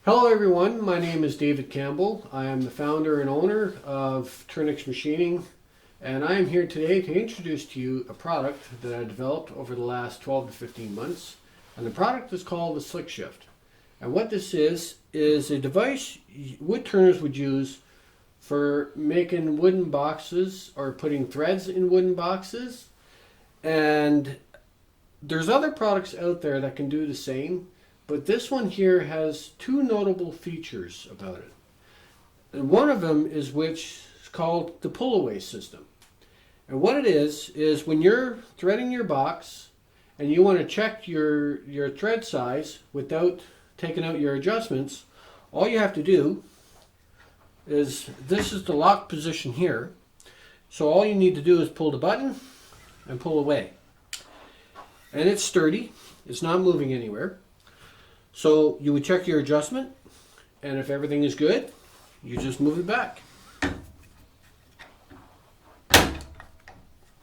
Hello everyone, my name is David Campbell. I am the founder and owner of Turnix Machining, and I am here today to introduce to you a product that I developed over the last 12 to 15 months. And the product is called the Slick Shift. And what this is a device wood turners would use for making wooden boxes or putting threads in wooden boxes. And there's other products out there that can do the same. But this one here has two notable features about it. And one of them is which is called the pull-away system. And what it is when you're threading your box and you want to check your thread size without taking out your adjustments, all you have to do is, this is the lock position here. So all you need to do is pull the button and pull away. And it's sturdy, it's not moving anywhere. So you would check your adjustment, and if everything is good, you just move it back.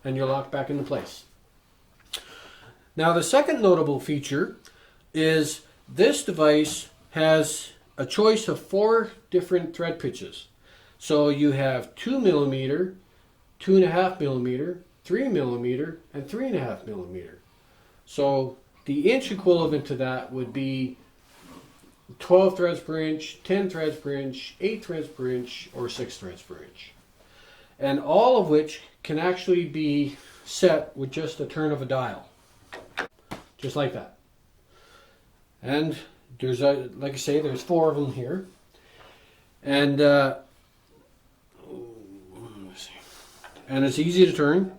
And you're locked back into place. Now the second notable feature is this device has a choice of 4 different thread pitches. So you have 2 millimeter, 2.5 millimeter, 3 millimeter, and 3.5 millimeter. So the inch equivalent to that would be 12 threads per inch, 10 threads per inch, 8 threads per inch, or 6 threads per inch. And all of which can actually be set with just a turn of a dial. Just like that. And there's, like I say, there's 4 of them here. And, and it's easy to turn.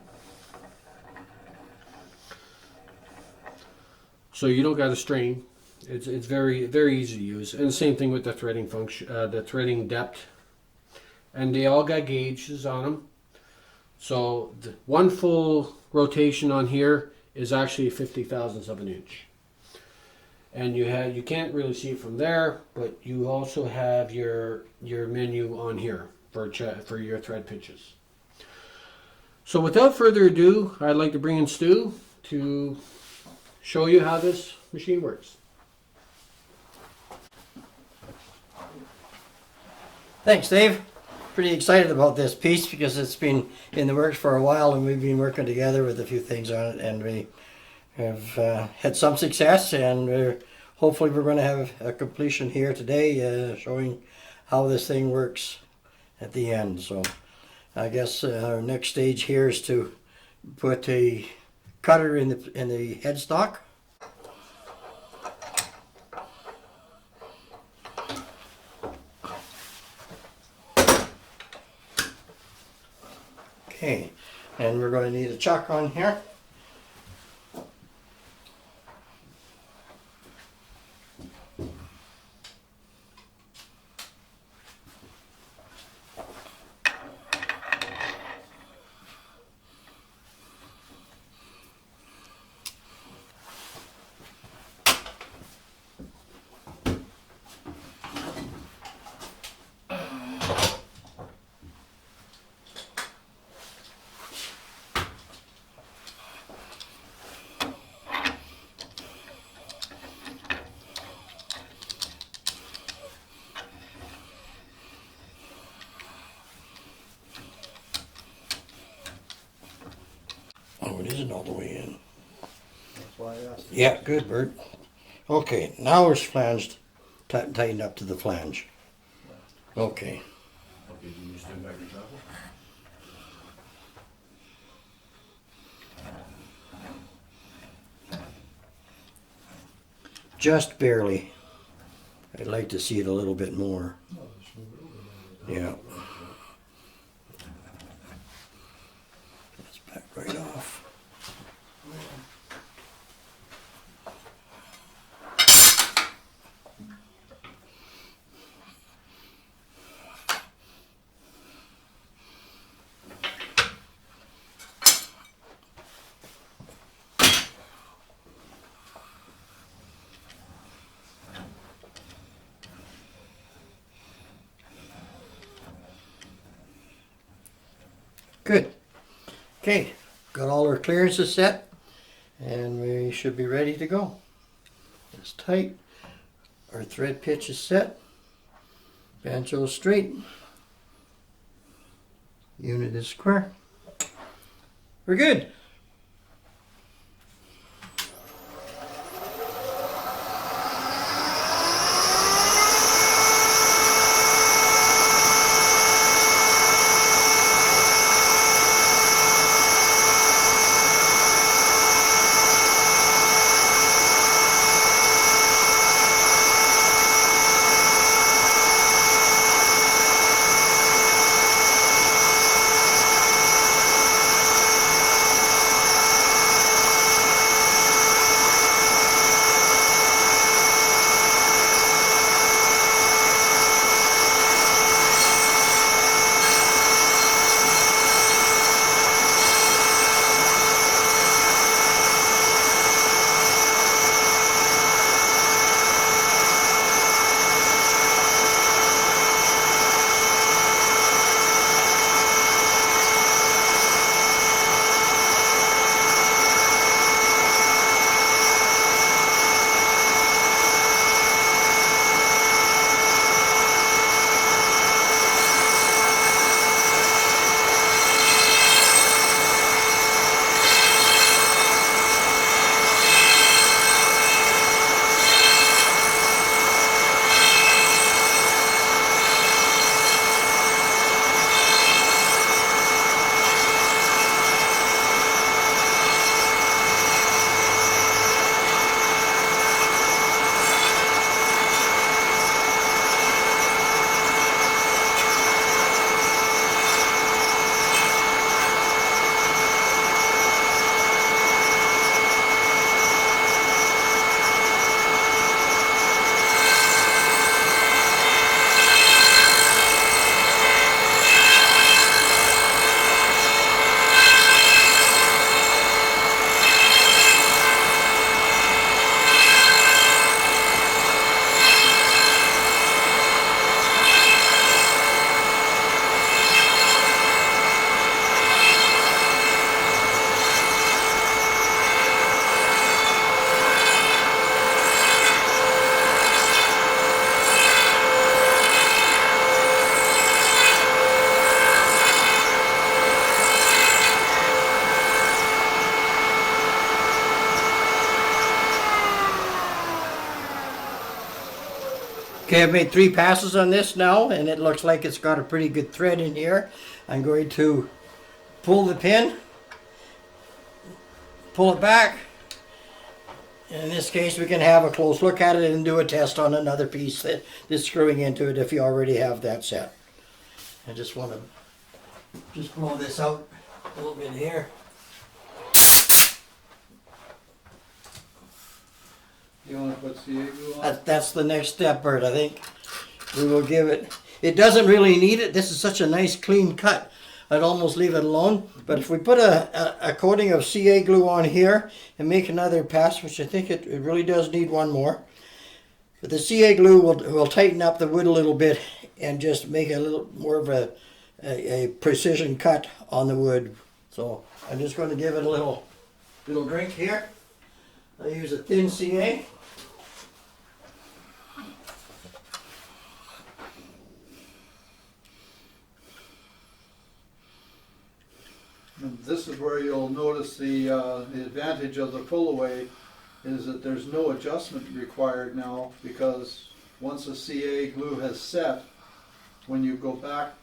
So you don't got to strain. It's very easy to use, and the same thing with the threading function, the threading depth, and they all got gauges on them. So one full rotation on here is actually 50 thousandths of an inch, and you can't really see it from there, but you also have your menu on here for your thread pitches. So without further ado, I'd like to bring in Stu to show you how this machine works. Thanks, Dave. Pretty excited about this piece because it's been in the works for a while, and we've been working together with a few things on it, and we have had some success, and hopefully we're going to have a completion here today showing how this thing works at the end. So I guess our next stage here is to put a cutter in the headstock. Okay, and we're going to need a chuck on here. Oh, it isn't all the way in. That's why I asked. Yeah, good, Bert. Okay, now we're flanged, tightened up to the flange. Okay. Okay, do you stand back your travel? Just barely. I'd like to see it a little bit more. Yeah. Let's back right off. Good. Okay, got all our clearances set, and we should be ready to go. It's tight. Our thread pitch is set. Banjo straight. Unit is square. We're good. Okay, I've made 3 passes on this now, and it looks like it's got a pretty good thread in here. I'm going to pull the pin, pull it back. In this case, we can have a close look at it and do a test on another piece that's screwing into it if you already have that set. I just want to just blow this out a little bit here. You want to put CA glue on? That's the next step, Bert. I think we will give it. It doesn't really need it. This is such a nice clean cut. I'd almost leave it alone. But if we put a coating of CA glue on here and make another pass, which I think it really does need one more. But the CA glue will tighten up the wood a little bit and just make a little more of a precision cut on the wood. So I'm just going to give it a little drink here. I use a thin CA. And this is where you'll notice the advantage of the pull away is that there's no adjustment required now, because once the CA glue has set, when you go back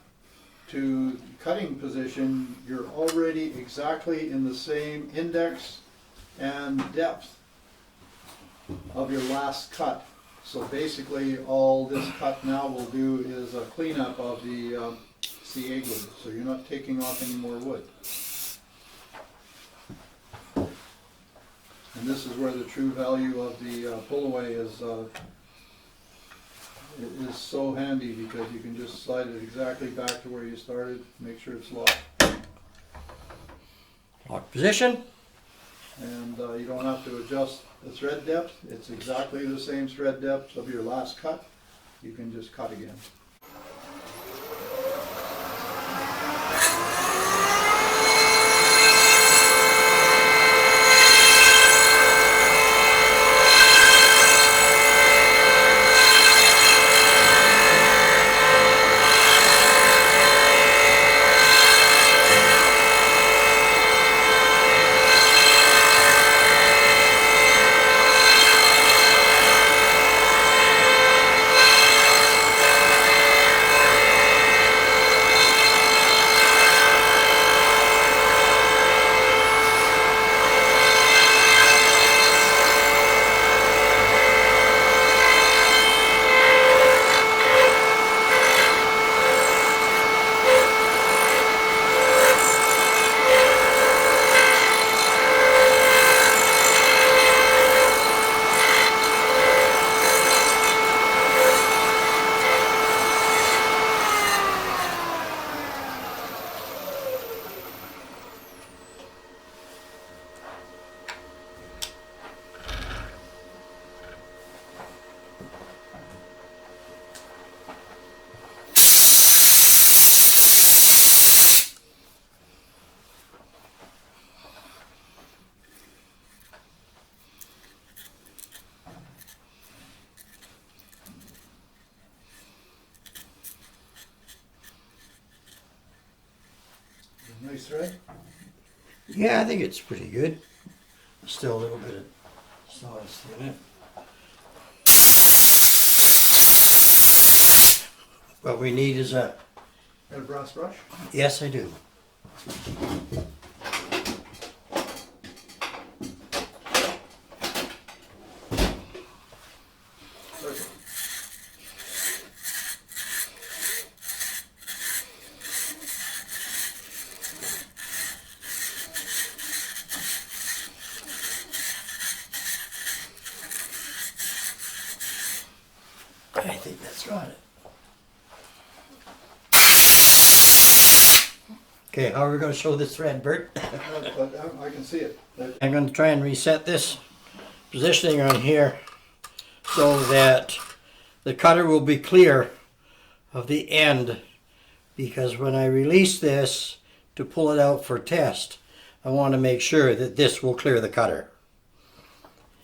to cutting position, you're already exactly in the same index and depth of your last cut. So basically all this cut now will do is a cleanup of the CA glue, so you're not taking off any more wood. And this is where the true value of the pull away is so handy, because you can just slide it exactly back to where you started, make sure it's locked. Lock position. And you don't have to adjust the thread depth. It's exactly the same thread depth of your last cut. You can just cut again. nice thread? Yeah, I think it's pretty good. Still a little bit of sawdust in it. What we need is a... Got a brass brush? Yes, I do. Perfect. I think that's got it. Okay, how are we going to show this thread, Bert? But I can see it. I'm going to try and reset this positioning on here so that the cutter will be clear of the end, because when I release this to pull it out for test, I want to make sure that this will clear the cutter.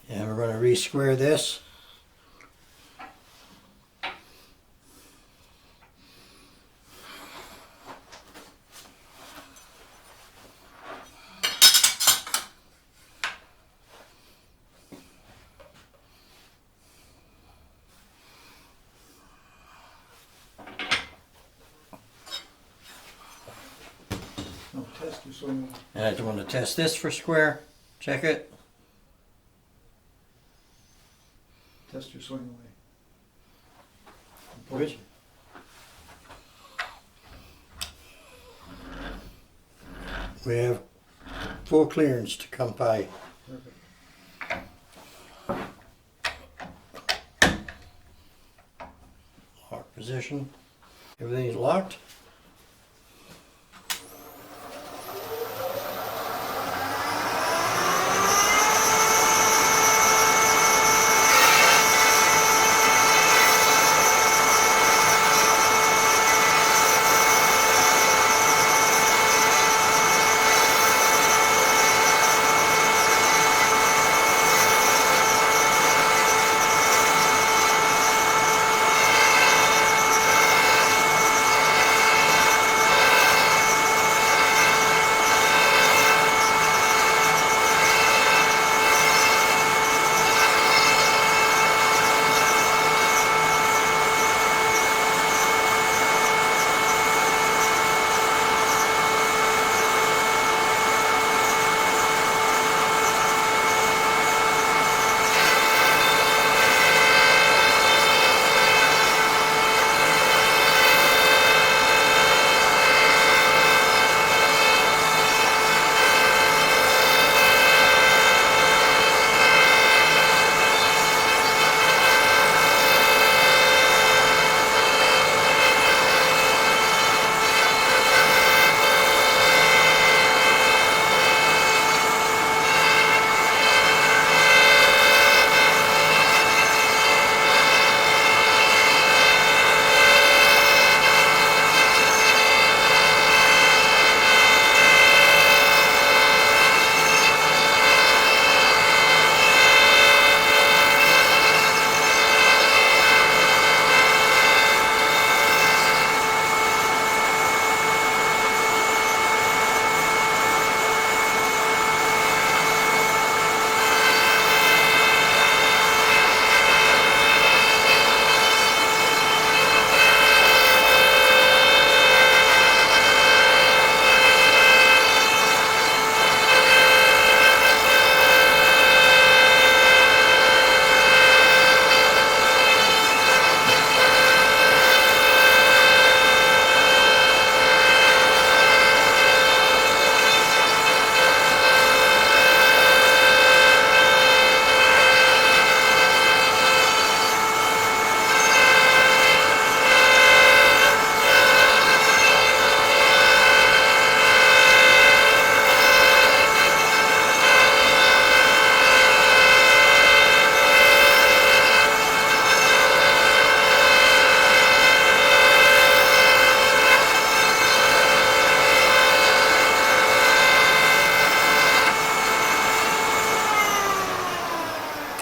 And we're going to re-square this. No, test your swing. And I want to test this for square. Check it. Test your swing away. Good. We have full clearance to come by. Perfect. Lock position. Everything's locked.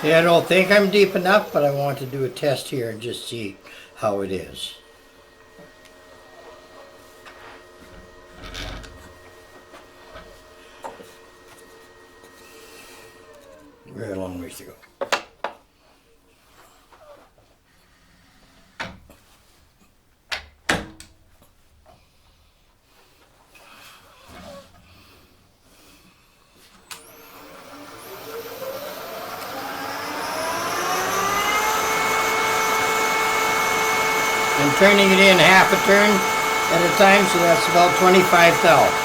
Yeah, I don't think I'm deep enough, but I want to do a test here and just see how it is. very long ways to go. I'm turning it in half a turn at a time, so that's about 25 thou.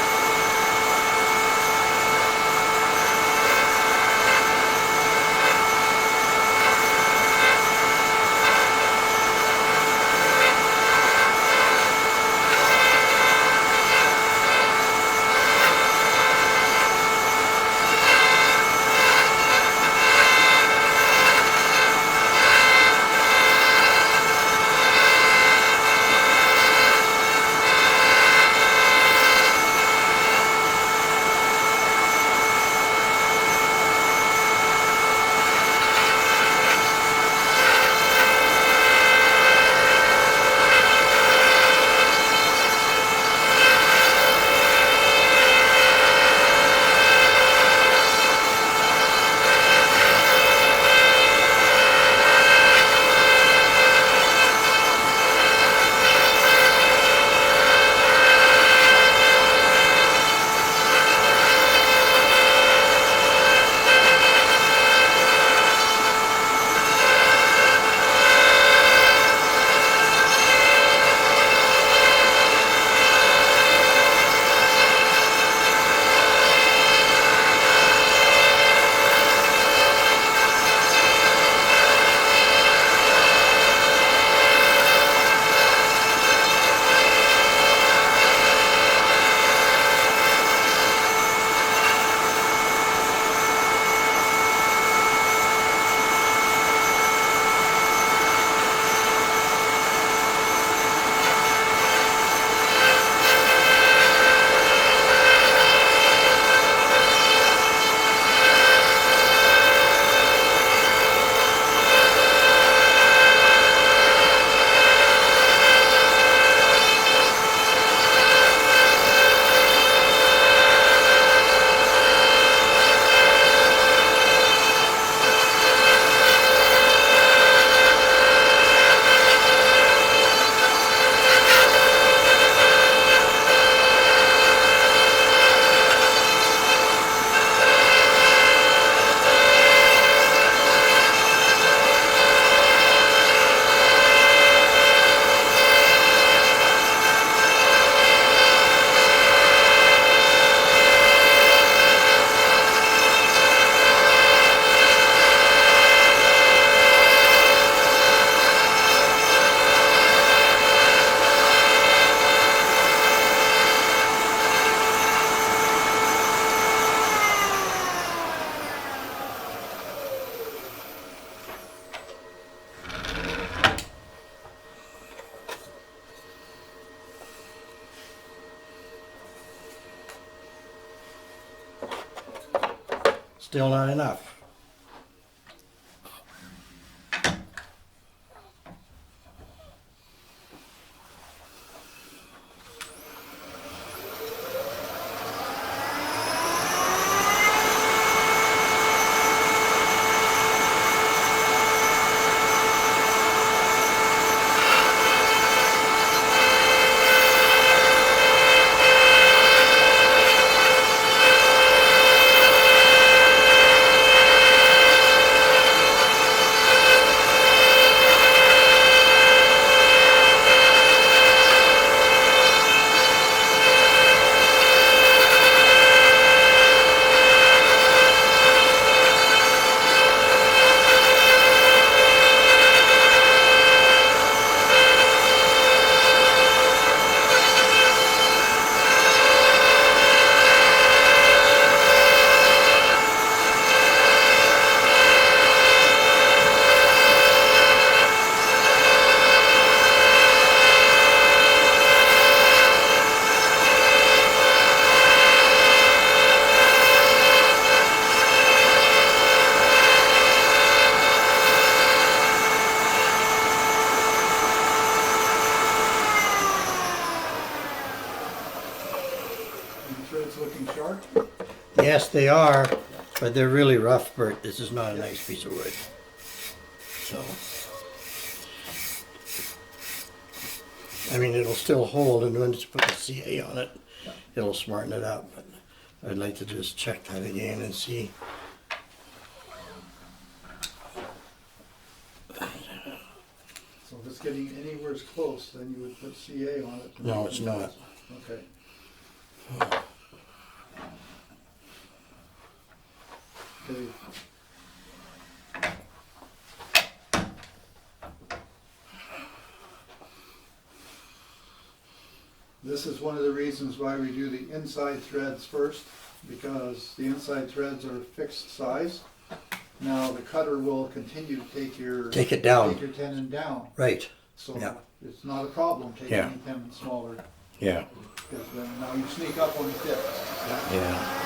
Still not enough. You sure it's looking sharp? Yes, they are. But they're really rough, Bert. This is not a nice piece of wood. So, I mean, it'll still hold, and once you put the CA on it, it'll smarten it up. But I'd like to just check that again and see. So if it's getting anywhere as close, then you would put CA on it. No, it's not. Okay. Okay. This is one of the reasons why we do the inside threads first, because the inside threads are fixed size. Now the cutter will continue to take Take it down. take your tenon down. Right. So Yeah. it's not a problem taking Yeah. the tenon smaller, Yeah. because then now you sneak up on the tip. Yeah.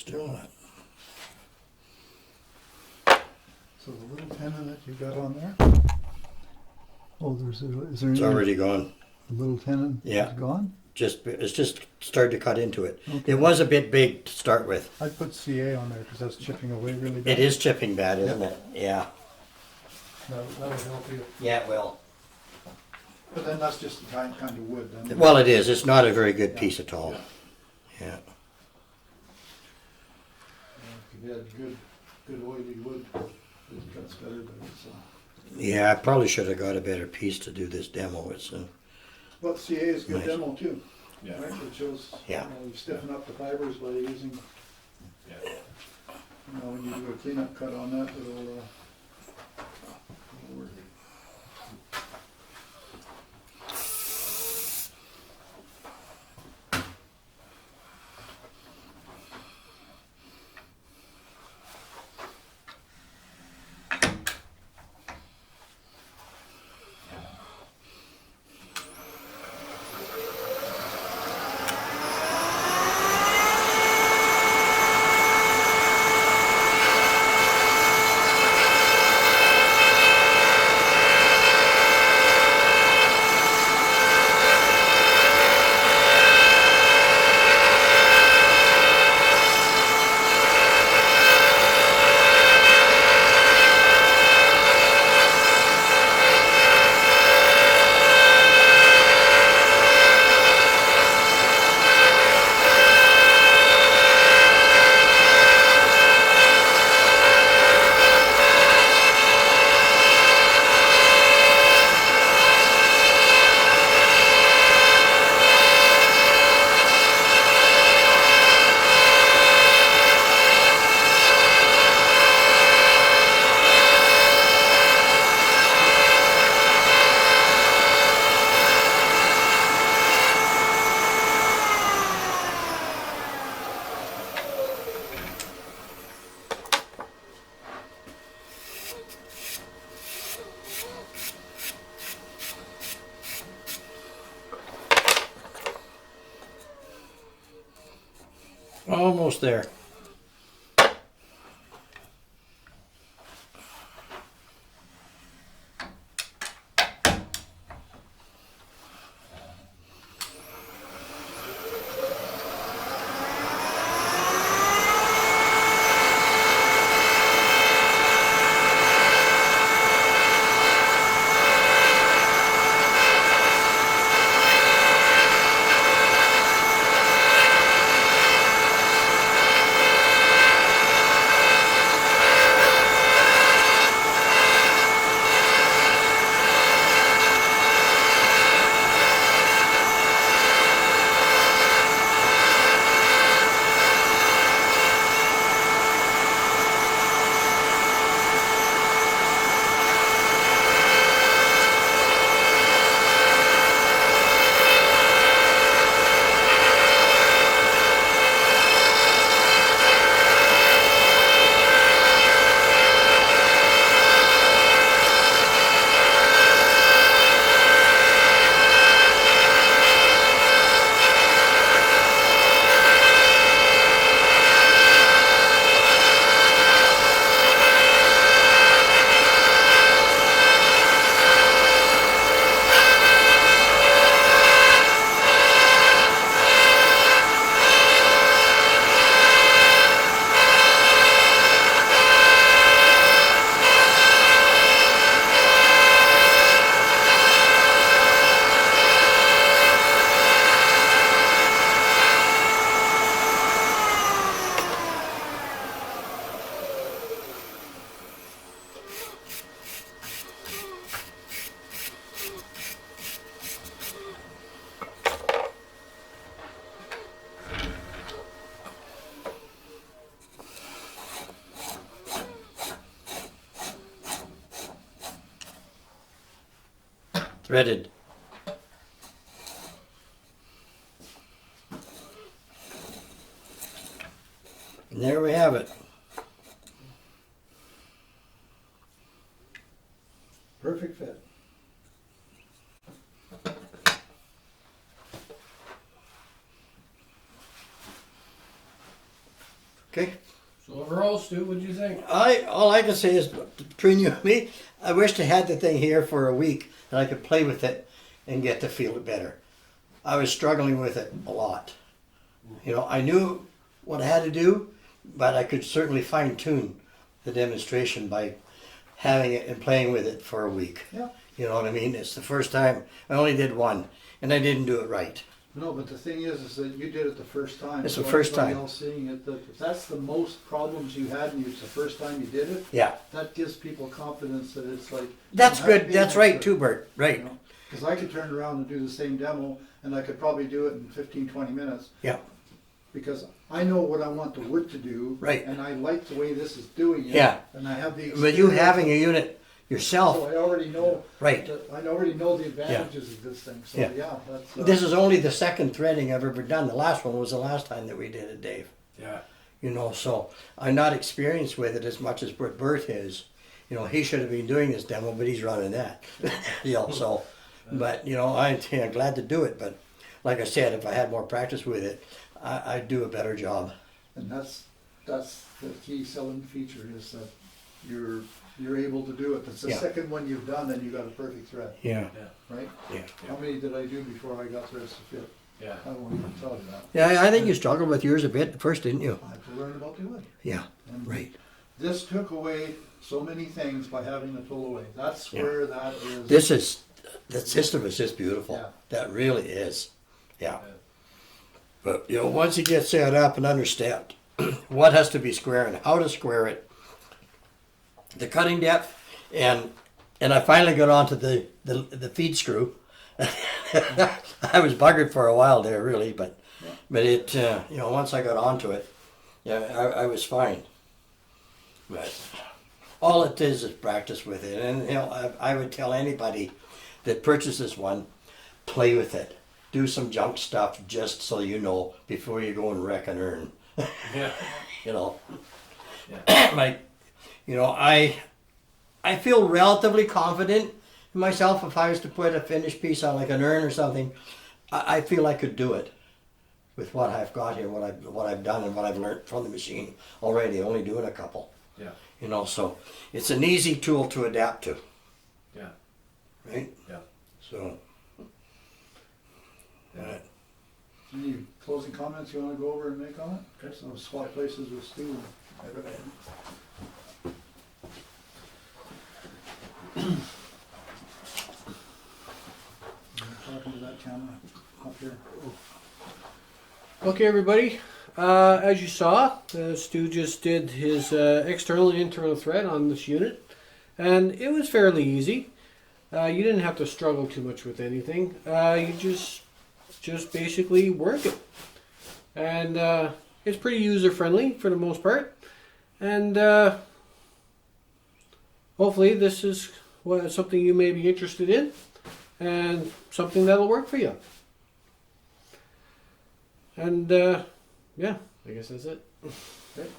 Doing it. So the little tenon that you got on there? Oh, is there It's any already gone. little tenon Yeah. that's gone? It's just started to cut into it. Okay. It was a bit big to start with. I'd put CA on there because that's chipping away really bad. It is chipping bad, isn't it? Yeah. That would help you. Yeah, it will. But then that's just the kind of wood. Then. Well, it is. It's not a very good piece at all. Yeah. If you had good oily wood, it cuts better. But it's, Yeah, I probably should have got a better piece to do this demo. It's but CA is good Nice. demo too. Yeah. Right? It shows Yeah. you stiffen up the fibers by using. Yeah. When you do a cleanup cut on that, it'll work. Almost there. Threaded. And there we have it. Perfect fit. Okay. So overall, Stu, what do you think? All I can say is between you and me, I wished I had the thing here for a week and I could play with it and get to feel it better. I was struggling with it a lot. You know, I knew what I had to do, but I could certainly fine tune the demonstration by having it and playing with it for a week. Yeah. You know what I mean? It's the first time. I only did one and I didn't do it right. No, but the thing is that you did it the first time. It's the So first everybody time. else seeing it, that if that's the most problems you had and it's the first time you did it, Yeah. that gives people confidence that it's like. That's you have to good. be That's an right expert, too, Bert. Right. you know? Because I could turn around and do the same demo and I could probably do it in 15, 20 minutes. Yeah. Because I know what I want the wood to do. Right. And I like the way this is doing it. Yeah. And I have the But you experience. having a unit yourself, So I already know. right. I already know the advantages of this thing. So Yeah. yeah, that's. This is only the second threading I've ever done. The last one was the last time that we did it, Dave. Yeah. You know, so I'm not experienced with it as much as Bert is. You know, he should have been doing this demo, but he's running that. You know, so, but you know, I'm glad to do it. But like I said, if I had more practice with it, I'd do a better job. And that's the key selling feature is that you're able to do it. It's the Yeah. second one you've done, then you got a perfect thread, Yeah, right? yeah. How many did I do before I got threads to fit? Yeah. I won't even tell you that. Yeah, I think you struggled with yours a bit at first, didn't you? I had to learn about the wood. Yeah, And right. This took away so many things by having a tool away. That's Yeah. where that is. The system is just beautiful. Yeah. That really is. Yeah. Yeah. But you know, once you get set up and understand what has to be square and how to square it, the cutting depth, and I finally got onto the feed screw. I was buggered for a while there, really, but it you know, once I got onto it, yeah, I was fine. But all it is practice with it, and you know, I would tell anybody that purchases one, play with it, do some junk stuff just so you know before you go and wreck and earn. Yeah. You know, Yeah. like, you know, I feel relatively confident in myself. If I was to put a finished piece on like an urn or something, I feel I could do it. with what I've got here, what I've done and what I've learned from the machine already, only doing a couple. Yeah. You know, so it's an easy tool to adapt to. Yeah. Right? Yeah. So. Yeah. Any closing comments you want to go over and make on it? Okay. So swap places with Stu. Talking to that camera up here. Okay, everybody. As you saw, Stu just did his external and internal thread on this unit, and it was fairly easy. You didn't have to struggle too much with anything. You just basically work it, and it's pretty user friendly for the most part. And hopefully, this is something you may be interested in, and something that'll work for you. And yeah, I guess that's it. Okay.